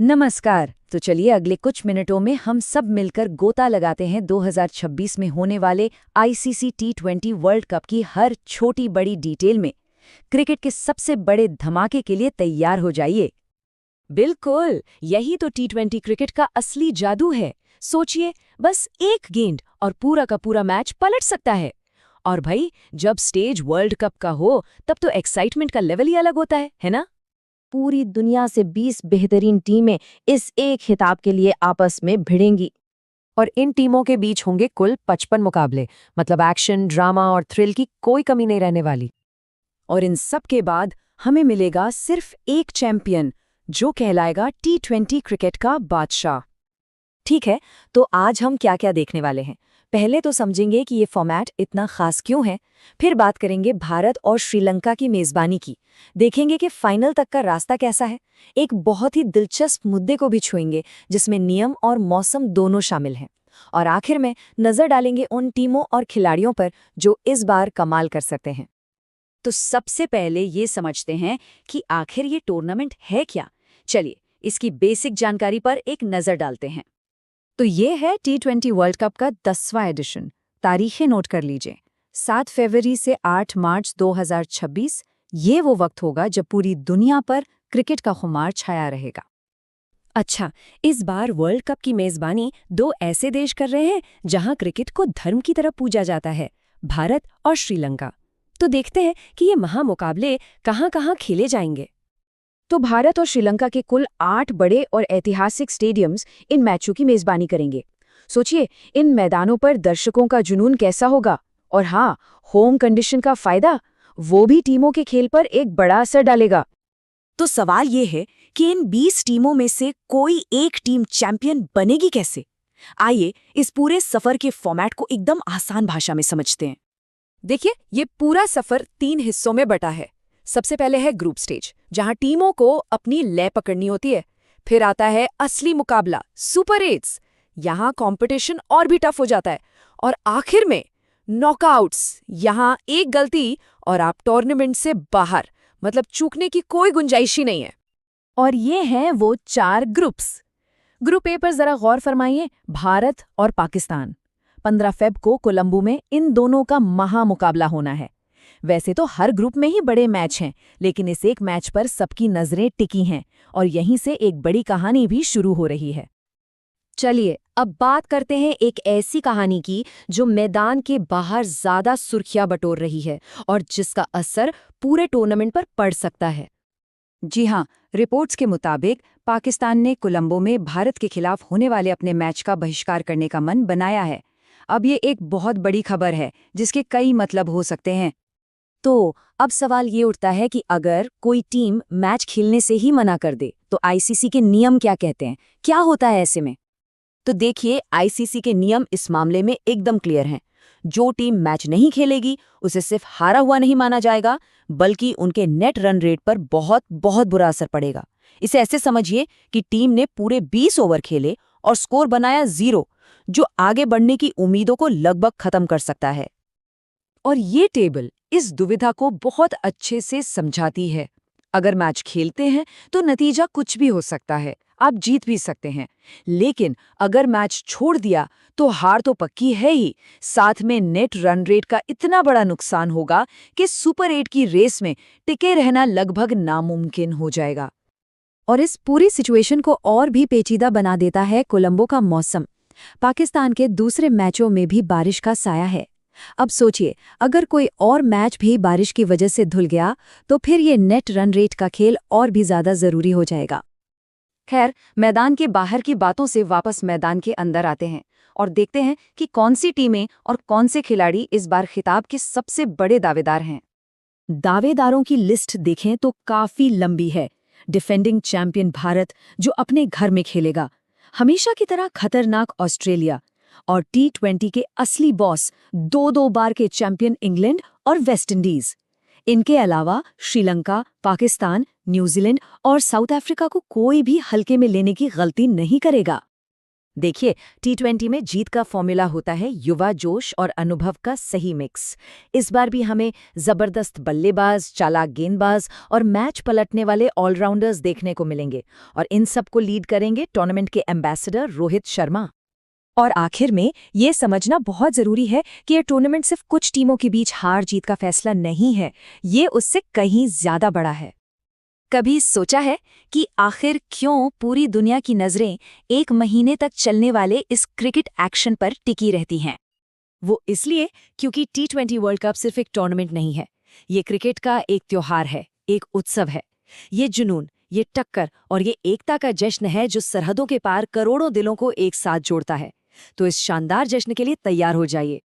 नमस्कार। तो चलिए अगले कुछ मिनटों में हम सब मिलकर गोता लगाते हैं 2026 में होने वाले आईसीसी टी20 वर्ल्ड कप की हर छोटी बड़ी डिटेल में। क्रिकेट के सबसे बड़े धमाके के लिए तैयार हो जाइए। बिल्कुल, यही तो टी20 क्रिकेट का असली जादू है। सोचिए, बस एक गेंद और पूरा का पूरा मैच पलट सकता है। और भाई, जब स्टेज वर्ल्ड कप का हो तब तो एक्साइटमेंट का लेवल ही अलग होता है ना? पूरी दुनिया से 20 बेहतरीन टीमें इस एक खिताब के लिए आपस में भिड़ेंगी। और इन टीमों के बीच होंगे कुल 55 मुकाबले, मतलब एक्शन, ड्रामा और थ्रिल की कोई कमी नहीं रहने वाली। और इन सब के बाद हमें मिलेगा सिर्फ एक चैंपियन, जो कहलाएगा टी20 क्रिकेट का बादशाह। ठीक है, तो आज हम क्या क्या देखने वाले हैं? पहले तो समझेंगे कि ये फॉर्मेट इतना खास क्यों है। फिर बात करेंगे भारत और श्रीलंका की मेजबानी की। देखेंगे कि फाइनल तक का रास्ता कैसा है। एक बहुत ही दिलचस्प मुद्दे को भी छुएंगे, जिसमें नियम और मौसम दोनों शामिल हैं। और आखिर में नजर डालेंगे उन टीमों और खिलाड़ियों पर जो इस बार कमाल कर सकते हैं। तो सबसे पहले ये समझते हैं कि आखिर ये टूर्नामेंट है क्या। चलिए इसकी बेसिक जानकारी पर एक नज़र डालते हैं। तो ये है टी20 वर्ल्ड कप का 10वां एडिशन। तारीखें नोट कर लीजिए। 7 फरवरी से 8 मार्च 2026 ये वो वक्त होगा जब पूरी दुनिया पर क्रिकेट का खुमार छाया रहेगा। अच्छा, इस बार वर्ल्ड कप की मेजबानी दो ऐसे देश कर रहे हैं जहां क्रिकेट को धर्म की तरह पूजा जाता है, भारत और श्रीलंका। तो देखते हैं कि ये महामुकाबले कहां-कहां खेले जाएंगे। तो भारत और श्रीलंका के कुल 8 बड़े और ऐतिहासिक स्टेडियम्स इन मैचों की मेजबानी करेंगे। सोचिए, इन मैदानों पर दर्शकों का जुनून कैसा होगा। और हाँ, होम कंडीशन का फायदा, वो भी टीमों के खेल पर एक बड़ा असर डालेगा। तो सवाल ये है कि इन 20 टीमों में से कोई एक टीम चैंपियन बनेगी कैसे? आइए इस पूरे सफर के फॉर्मेट को एकदम आसान भाषा में समझते हैं। देखिए, ये पूरा सफर 3 हिस्सों में बटा है। सबसे पहले है ग्रुप स्टेज, जहां टीमों को अपनी लय पकड़नी होती है। फिर आता है असली मुकाबला, सुपर 8। यहाँ कंपटीशन और भी टफ हो जाता है। और आखिर में नॉकआउट्स, यहाँ एक गलती और आप टूर्नामेंट से बाहर, मतलब चूकने की कोई गुंजाइश ही नहीं है। और ये हैं वो 4 ग्रुप्स। ग्रुप ए पर जरा गौर फरमाइए, भारत और पाकिस्तान। 15 फेब को कोलंबो में इन दोनों का महामुकाबला होना है। वैसे तो हर ग्रुप में ही बड़े मैच हैं, लेकिन इस एक मैच पर सबकी नजरें टिकी हैं और यहीं से एक बड़ी कहानी भी शुरू हो रही है। चलिए अब बात करते हैं एक ऐसी कहानी की जो मैदान के बाहर ज्यादा सुर्खियां बटोर रही है और जिसका असर पूरे टूर्नामेंट पर पड़ सकता है। जी हाँ, रिपोर्ट्स के मुताबिक पाकिस्तान ने कोलंबो में भारत के खिलाफ होने वाले अपने मैच का बहिष्कार करने का मन बनाया है। अब ये एक बहुत बड़ी खबर है जिसके कई मतलब हो सकते हैं। तो अब सवाल ये उठता है कि अगर कोई टीम मैच खेलने से ही मना कर दे तो आईसीसी के नियम क्या कहते हैं? क्या होता है ऐसे में? तो देखिए, आईसीसी के नियम इस मामले में एकदम क्लियर हैं। जो टीम मैच नहीं खेलेगी उसे सिर्फ हारा हुआ नहीं माना जाएगा, बल्कि उनके नेट रन रेट पर बहुत बहुत बुरा असर पड़ेगा। इसे ऐसे समझिए कि टीम ने पूरे 20 ओवर खेले और स्कोर बनाया 0, जो आगे बढ़ने की उम्मीदों को लगभग खत्म कर सकता है। और ये टेबल इस दुविधा को बहुत अच्छे से समझाती है। अगर मैच खेलते हैं तो नतीजा कुछ भी हो सकता है, आप जीत भी सकते हैं। लेकिन अगर मैच छोड़ दिया तो हार तो पक्की है ही, साथ में नेट रन रेट का इतना बड़ा नुकसान होगा कि सुपर 8 की रेस में टिके रहना लगभग नामुमकिन हो जाएगा। और इस पूरी सिचुएशन को और भी पेचीदा बना देता है कोलंबो का मौसम। पाकिस्तान के दूसरे मैचों में भी बारिश का साया है। अब सोचिए, अगर कोई और मैच भी बारिश की वजह से धुल गया तो फिर ये नेट रन रेट का खेल और भी ज्यादा जरूरी हो जाएगा। खैर, मैदान के बाहर की बातों से वापस मैदान के अंदर आते हैं और देखते हैं कि कौन सी टीमें और कौन से खिलाड़ी इस बार खिताब के सबसे बड़े दावेदार हैं। दावेदारों की लिस्ट देखें तो काफी लंबी है। डिफेंडिंग चैंपियन भारत, जो अपने घर में खेलेगा। हमेशा की तरह खतरनाक ऑस्ट्रेलिया। और टी20 के असली बॉस, 2-2 बार के चैंपियन इंग्लैंड और वेस्ट इंडीज। इनके अलावा श्रीलंका, पाकिस्तान, न्यूजीलैंड और साउथ अफ्रीका को कोई भी हल्के में लेने की गलती नहीं करेगा। देखिए, T20 में जीत का फॉर्मूला होता है युवा जोश और अनुभव का सही मिक्स। इस बार भी हमें जबरदस्त बल्लेबाज, चालाक गेंदबाज और मैच पलटने वाले ऑलराउंडर्स देखने को मिलेंगे, और इन सब को लीड करेंगे टूर्नामेंट के एम्बेसडर रोहित शर्मा। और आखिर में ये समझना बहुत जरूरी है कि ये टूर्नामेंट सिर्फ कुछ टीमों के बीच हार जीत का फैसला नहीं है, ये उससे कहीं ज्यादा बड़ा है। कभी सोचा है कि आखिर क्यों पूरी दुनिया की नजरें एक महीने तक चलने वाले इस क्रिकेट एक्शन पर टिकी रहती हैं? वो इसलिए क्योंकि T20 वर्ल्ड कप सिर्फ एक टूर्नामेंट नहीं है, ये क्रिकेट का एक त्योहार है, एक उत्सव है। ये जुनून, ये टक्कर और ये एकता का जश्न है जो सरहदों के पार करोड़ों दिलों को एक साथ जोड़ता है। तो इस शानदार जश्न के लिए तैयार हो जाइए।